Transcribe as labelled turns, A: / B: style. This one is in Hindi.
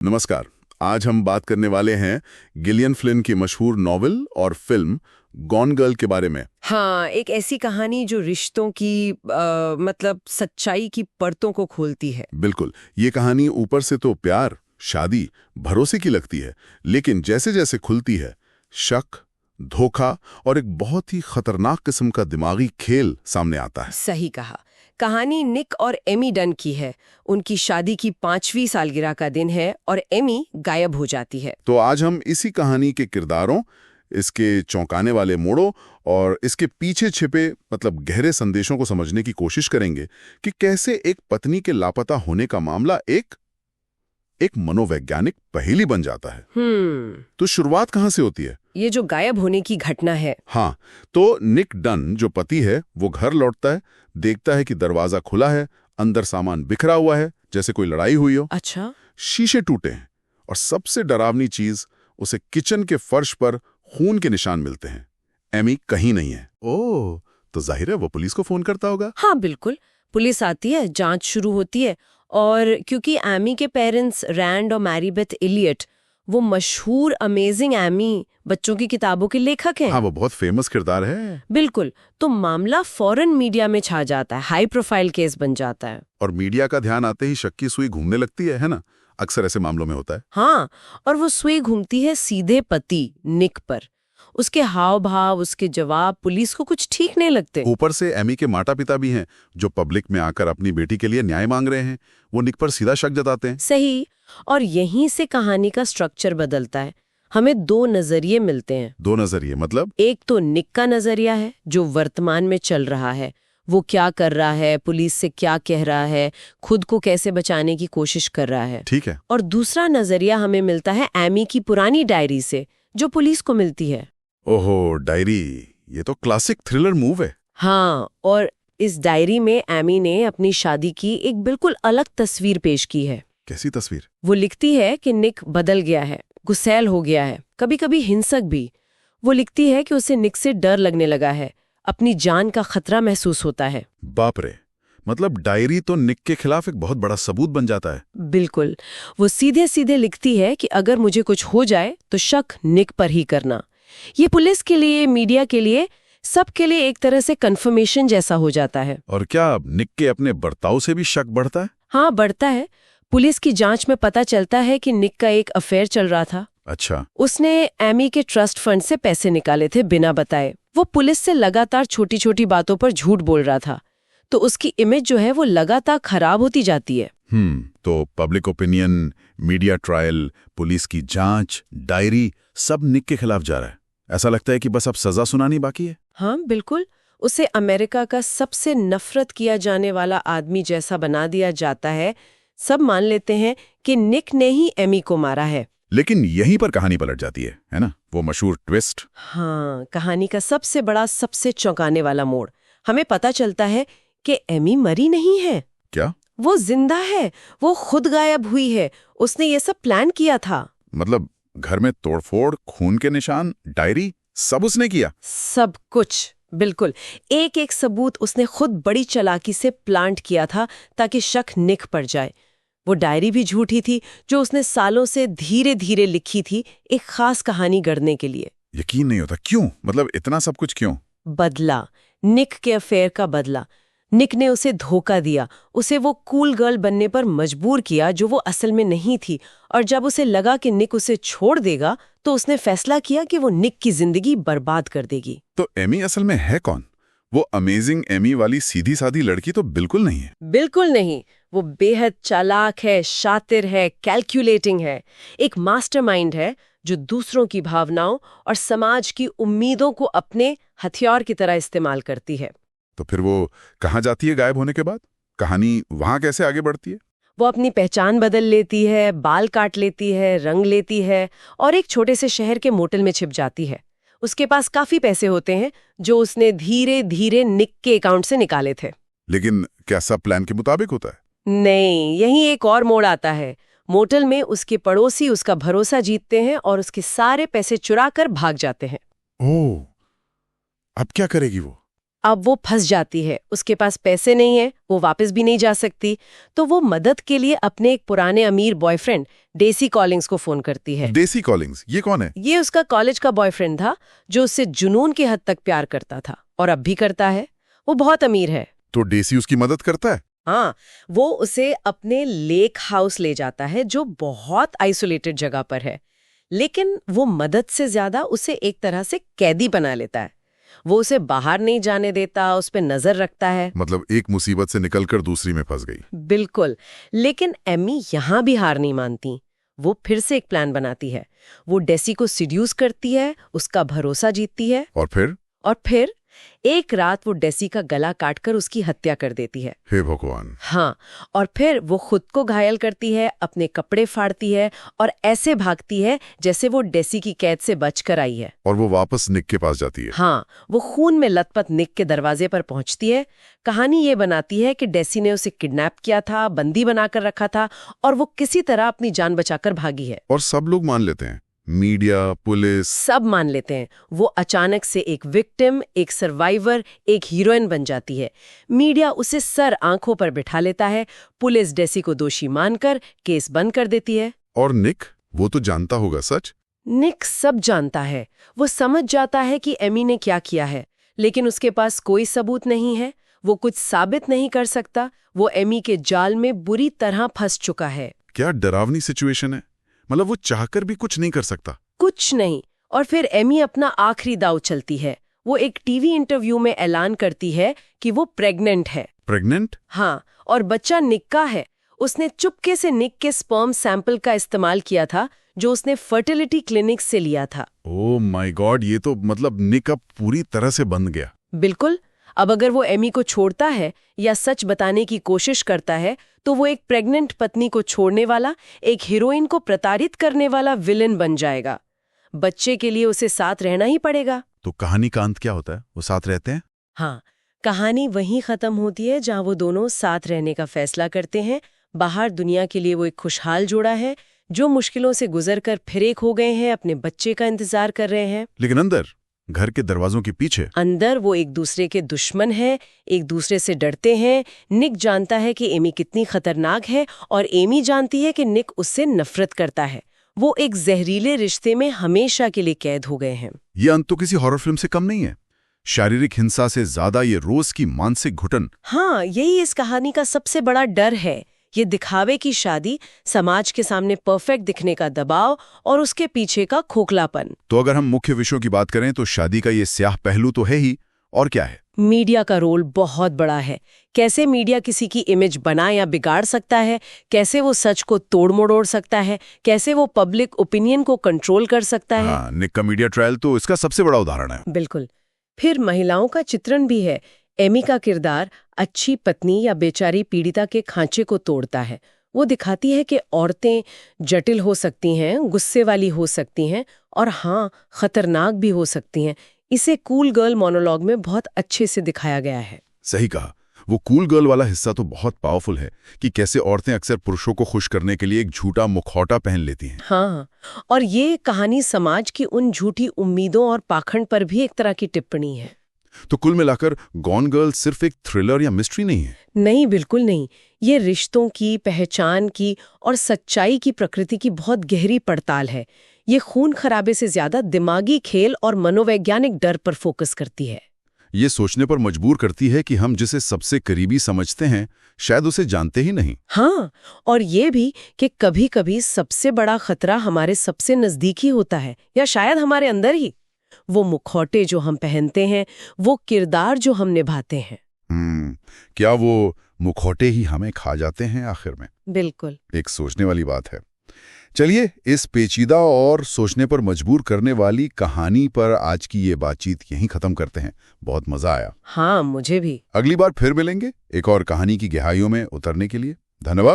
A: नमस्कार। आज हम बात करने वाले हैं गिलियन फ्लिन की मशहूर नॉवेल और फिल्म गॉन गर्ल के बारे में।
B: हाँ, एक ऐसी कहानी जो रिश्तों की मतलब सच्चाई की परतों को खोलती है।
A: बिल्कुल, ये कहानी ऊपर से तो प्यार, शादी, भरोसे की लगती है, लेकिन जैसे जैसे खुलती है, शक, धोखा और एक बहुत ही खतरनाक किस्म का दिमागी खेल सामने आता है।
B: सही कहा। कहानी निक और एमी डन की है। उनकी शादी की 5वीं सालगिरह का दिन है और एमी गायब हो जाती है।
A: तो आज हम इसी कहानी के किरदारों, इसके चौंकाने वाले मोड़ों और इसके पीछे छिपे गहरे संदेशों को समझने की कोशिश करेंगे कि कैसे एक पत्नी के लापता होने का मामला एक मनोवैज्ञानिक पहेली बन जाता है। तो शुरुआत कहां से होती है?
B: ये जो गायब होने की घटना है।
A: हाँ, तो निक डन जो पति है वो घर लौटता है, देखता है कि दरवाजा खुला है, अंदर सामान बिखरा हुआ है, जैसे कोई लड़ाई हुई हो।
B: अच्छा।
A: शीशे टूटे हैं और सबसे डरावनी चीज, उसे किचन के फर्श पर खून के निशान मिलते हैं। एमी कहीं नहीं है। ओह, तो जाहिर है वो पुलिस को फोन करता होगा।
B: हाँ बिल्कुल, पुलिस आती है, जांच शुरू होती है। और क्योंकि एमी के पेरेंट्स रैंड और मैरीबेथ इलियट, वो मशहूर अमेजिंग एमी बच्चों की किताबों के लेखक हैं।
A: हाँ, वो बहुत फेमस किरदार है।
B: बिल्कुल, तो मामला फौरन मीडिया में छा जाता है, हाई प्रोफाइल केस बन जाता है।
A: और मीडिया का ध्यान आते ही शक की सुई घूमने लगती है ना? अक्सर ऐसे मामलों में होता है।
B: हाँ, और वो सुई घूमती है सीधे पति निक पर। उसके हाव भाव, उसके जवाब पुलिस को कुछ ठीक नहीं लगते।
A: ऊपर से एमी के माता पिता भी हैं जो पब्लिक में आकर अपनी बेटी के लिए न्याय मांग रहे हैं। वो निक पर सीधा शक जताते हैं।
B: सही, और यहीं से कहानी का स्ट्रक्चर बदलता है। हमें दो नजरिए मिलते हैं।
A: दो नजरिए मतलब?
B: एक तो निक का नजरिया है जो वर्तमान में चल रहा है, वो क्या कर रहा है, पुलिस से क्या कह रहा है, खुद को कैसे बचाने की कोशिश कर रहा है।
A: ठीक है।
B: और दूसरा नजरिया हमें मिलता है एमी की पुरानी डायरी से, जो पुलिस को मिलती है।
A: ओहो, डायरी, ये तो क्लासिक थ्रिलर मूव है।
B: हाँ, और इस डायरी में एमी ने अपनी शादी की एक बिल्कुल अलग तस्वीर पेश की है।
A: कैसी तस्वीर?
B: वो लिखती है कि निक बदल गया है, गुस्सैल हो गया है, कभी कभी हिंसक भी। वो लिखती है कि उसे निक से डर लगने लगा है, अपनी जान का खतरा महसूस होता है।
A: बाप रे, मतलब डायरी तो निक के खिलाफ एक बहुत बड़ा सबूत बन जाता है।
B: बिल्कुल, वो सीधे सीधे लिखती है कि अगर मुझे कुछ हो जाए तो शक निक पर ही करना। ये पुलिस के लिए, मीडिया के लिए, सबके लिए एक तरह से कंफर्मेशन जैसा हो जाता है।
A: और क्या निक के अपने बर्ताव से भी शक बढ़ता है?
B: हाँ, बढ़ता है। पुलिस की जांच में पता चलता है कि निक का एक अफेयर चल रहा था।
A: अच्छा।
B: उसने एमी के ट्रस्ट फंड से पैसे निकाले थे बिना बताए। वो पुलिस से लगातार छोटी छोटी बातों पर झूठ बोल रहा था, तो उसकी इमेज जो है वो लगातार खराब होती जाती है।
A: तो public opinion, media trial, police की जांच, डायरी, सब निक के खिलाफ जा रहा है। ऐसा लगता है कि बस अब सजा सुनानी बाकी है।
B: हाँ बिल्कुल, उसे अमेरिका का सबसे नफरत किया जाने वाला आदमी जैसा बना दिया जाता है। सब मान लेते हैं कि निक ने ही एमी को मारा है।
A: लेकिन यहीं पर कहानी पलट जाती है ना? वो मशहूर ट्विस्ट।
B: हाँ, कहानी का सबसे बड़ा, सबसे चौंकाने वाला मोड़। हमें पता चलता है कि एमी मरी नहीं है।
A: क्या?
B: वो जिंदा है। वो खुद गायब हुई है। उसने ये सब प्लान किया था।
A: मतलब घर में तोड़फोड़, खून के निशान, डायरी, सब उसने किया?
B: सब कुछ, बिल्कुल। एक एक सबूत उसने खुद बड़ी चालाकी से प्लांट किया था ताकि शक निक पर जाए। वो डायरी भी झूठी थी जो उसने सालों से धीरे धीरे लिखी थी, एक खास कहानी गढ़ने के लिए।
A: यकीन नहीं होता, क्यों? मतलब इतना सब कुछ क्यों?
B: बदला, निक के अफेयर का बदला। निक ने उसे धोखा दिया, उसे वो कूल गर्ल बनने पर मजबूर किया जो वो असल में नहीं थी। और जब उसे लगा कि निक उसे छोड़ देगा, तो उसने फैसला किया कि वो निक की जिंदगी बर्बाद कर देगी।
A: तो एमी असल में है कौन? वो अमेजिंग एमी वाली सीधी सादी लड़की तो बिल्कुल नहीं है।
B: बिल्कुल नहीं। वो बेहद चालाक है, शातिर है, कैलकुलेटिंग है। एक मास्टरमाइंड है जो दूसरों की भावनाओं और समाज की उम्मीदों को अपने हथियार की तरह इस्तेमाल करती है।
A: तो फिर वो कहाँ जाती है गायब होने के बाद? कहानी वहां कैसे आगे बढ़ती है?
B: वो अपनी पहचान बदल लेती है, बाल काट लेती है, रंग लेती है और एक छोटे से शहर के मोटल में छिप जाती है। उसके पास काफी पैसे होते हैं जो उसने धीरे धीरे निक के अकाउंट से निकाले थे।
A: लेकिन क्या सब प्लान के मुताबिक होता है?
B: नहीं, यहीं एक और मोड़ आता है। मोटल में उसके पड़ोसी उसका भरोसा जीतते हैं और उसके सारे पैसे चुरा कर भाग जाते हैं।
A: ओह, अब क्या करेगी वो?
B: अब वो फंस जाती है, उसके पास पैसे नहीं है, वो वापस भी नहीं जा सकती, तो वो मदद के लिए अपने एक पुराने अमीर बॉयफ्रेंड डेसी कॉलिंग्स को फोन करती है।
A: डेसी कॉलिंग्स, ये कौन है?
B: ये उसका कॉलेज का बॉयफ्रेंड था जो उससे जुनून की हद तक प्यार करता था और अब भी करता है। वो बहुत अमीर है।
A: तो डेसी उसकी मदद करता है?
B: हाँ, वो उसे अपने लेक हाउस ले जाता है जो बहुत आइसोलेटेड जगह पर है, लेकिन वो मदद से ज्यादा उसे एक तरह से कैदी बना लेता है। वो उसे बाहर नहीं जाने देता, उस पे नजर रखता है।
A: मतलब एक मुसीबत से निकलकर दूसरी में फंस गई।
B: बिल्कुल। लेकिन एमी यहाँ भी हार नहीं मानती। वो फिर से एक प्लान बनाती है। वो डेसी को सिड्यूस करती है, उसका भरोसा जीतती है।
A: और फिर
B: एक रात वो डेसी का गला काटकर उसकी हत्या कर देती है।
A: हे भगवान।
B: हाँ, और फिर वो खुद को घायल करती है, अपने कपड़े फाड़ती है और ऐसे भागती है जैसे वो डेसी की कैद से बचकर आई है।
A: और वो वापस निक के पास जाती है।
B: हाँ, वो खून में लथपथ निक के दरवाजे पर पहुंचती है। कहानी ये बनाती है कि डेसी ने उसे किडनैप किया था, बंदी बनाकर रखा था और वो किसी तरह अपनी जान बचाकर भागी है।
A: और सब लोग मान लेते हैं, मीडिया, पुलिस,
B: सब मान लेते हैं। वो अचानक से एक विक्टिम, एक सर्वाइवर, एक हीरोइन बन जाती है। मीडिया उसे सर आंखों पर बिठा लेता है। पुलिस डेसी को दोषी मानकर केस बंद कर देती है।
A: और निक, वो तो जानता होगा सच।
B: निक सब जानता है। वो समझ जाता है कि एमी ने क्या किया है, लेकिन उसके पास कोई सबूत नहीं है। वो कुछ साबित नहीं कर सकता। वो एमी के जाल में बुरी तरह फंस चुका है।
A: क्या डरावनी सिचुएशन है। मतलब वो चाहकर भी कुछ नहीं कर सकता।
B: कुछ नहीं। और फिर एमी अपना आखिरी दांव चलती है। वो एक टीवी इंटरव्यू में ऐलान करती है कि वो प्रेग्नेंट है।
A: प्रेग्नेंट?
B: हाँ, और बच्चा निक का है। उसने चुपके से निक के स्पर्म सैंपल का इस्तेमाल किया था जो उसने फर्टिलिटी क्लिनिक से लिया था।
A: ओह माय गॉड, ये तो मतलब निक अब पूरी तरह से बंध गया।
B: बिल्कुल। अब अगर वो एमी को छोड़ता है या सच बताने की कोशिश करता है तो वो एक प्रेग्नेंट पत्नी को छोड़ने वाला, एक हीरोइन को प्रताड़ित करने वाला विलेन बन जाएगा। बच्चे के लिए उसे साथ रहना ही पड़ेगा।
A: तो कहानी का अंत क्या होता है? वो साथ रहते हैं?
B: हाँ, कहानी वहीं खत्म होती है जहां वो दोनों साथ रहने का फैसला करते हैं। बाहर दुनिया के लिए वो एक खुशहाल जोड़ा है जो मुश्किलों से गुजरकर फिर एक हो गए हैं, अपने बच्चे का इंतजार कर रहे हैं।
A: लेकिन अंदर, घर के दरवाजों के पीछे,
B: अंदर वो एक दूसरे के दुश्मन हैं, एक दूसरे से डरते हैं। निक जानता है कि एमी कितनी खतरनाक है और एमी जानती है कि निक उससे नफरत करता है। वो एक जहरीले रिश्ते में हमेशा के लिए कैद हो गए हैं।
A: ये अंत तो किसी हॉरर फिल्म से कम नहीं है। शारीरिक हिंसा से ज्यादा ये रोज की मानसिक घुटन।
B: हाँ, यही इस कहानी का सबसे बड़ा डर है। ये दिखावे की शादी, समाज के सामने परफेक्ट दिखने का दबाव और उसके पीछे का खोखलापन।
A: तो अगर हम मुख्य विषयों की बात करें तो शादी का ये स्याह पहलू तो है ही, और क्या है?
B: मीडिया का रोल बहुत बड़ा है। कैसे मीडिया किसी की इमेज बना या बिगाड़ सकता है, कैसे वो सच को तोड़ मरोड़ सकता है, कैसे वो पब्लिक ओपिनियन को कंट्रोल कर सकता है।
A: हाँ, निक का मीडिया ट्रायल तो इसका सबसे बड़ा उदाहरण है।
B: बिल्कुल। फिर महिलाओं का चित्रण भी है। एमी का किरदार अच्छी पत्नी या बेचारी पीड़िता के खांचे को तोड़ता है। वो दिखाती है कि औरतें जटिल हो सकती हैं, गुस्से वाली हो सकती हैं और हाँ, खतरनाक भी हो सकती हैं। इसे कूल गर्ल मोनोलॉग में बहुत अच्छे से दिखाया गया है।
A: सही कहा। वो कूल गर्ल वाला हिस्सा तो बहुत पावरफुल है कि कैसे औरतें अक्सर पुरुषों को खुश करने के लिए एक झूठा मुखौटा पहन लेती हैं।
B: हाँ, और ये कहानी समाज की उन झूठी उम्मीदों और पाखंड पर भी एक तरह की टिप्पणी है।
A: तो कुल मिलाकर गॉन गर्ल सिर्फ एक थ्रिलर या मिस्ट्री नहीं है।
B: नहीं, बिल्कुल नहीं। ये रिश्तों की, पहचान की और सच्चाई की प्रकृति की बहुत गहरी पड़ताल है। ये खून खराबे से ज्यादा दिमागी खेल और मनोवैज्ञानिक डर पर फोकस करती है।
A: ये सोचने पर मजबूर करती है कि हम जिसे सबसे करीबी समझते हैं शायद उसे जानते ही नहीं।
B: हाँ, और ये भी कि कभी-कभी सबसे बड़ा खतरा हमारे सबसे नजदीक ही होता है, या शायद हमारे अंदर ही। वो मुखौटे जो हम पहनते हैं, वो किरदार जो हम निभाते हैं।
A: क्या वो मुखौटे ही हमें खा जाते हैं आखिर में?
B: बिल्कुल।
A: एक सोचने वाली बात है। चलिए, इस पेचीदा और सोचने पर मजबूर करने वाली कहानी पर आज की ये बातचीत यहीं खत्म करते हैं। बहुत मजा आया।
B: हाँ, मुझे भी।
A: अगली बार फिर मिलेंगे एक और कहानी की गहराइयों में उतरने के लिए। धन्यवाद।